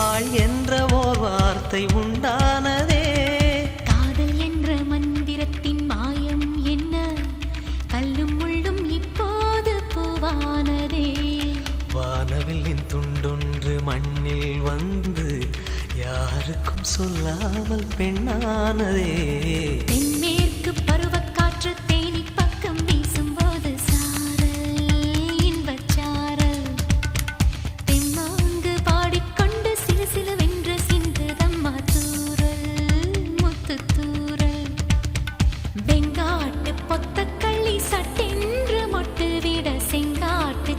ஆள் என்ற ஓர் வார்த்தை உண்டானதே. காதல் என்ற மந்திரத்தின் மாயம் என்ன, கல்லும் முள்ளும் இப்போது பூவானதே. வானவில்லின் துண்டொன்று மண்ணில் வந்து யாருக்கும் சொல்லாமல் பெண்ணானதே. தென்மேற்கு பருவக்காற்று தேனி பக்கம் வீசும்போது சாரல் இன்பச் சாரல். தெம்மாங்கு பாடிக்கொண்டு சிலு சிலுவென்று சிந்துதம்மா தூறல் முத்து தூறல். வெங்காட்டு பொத்தக்கள்ளி சட்டென்று மொட்டு விட செங்காட்டு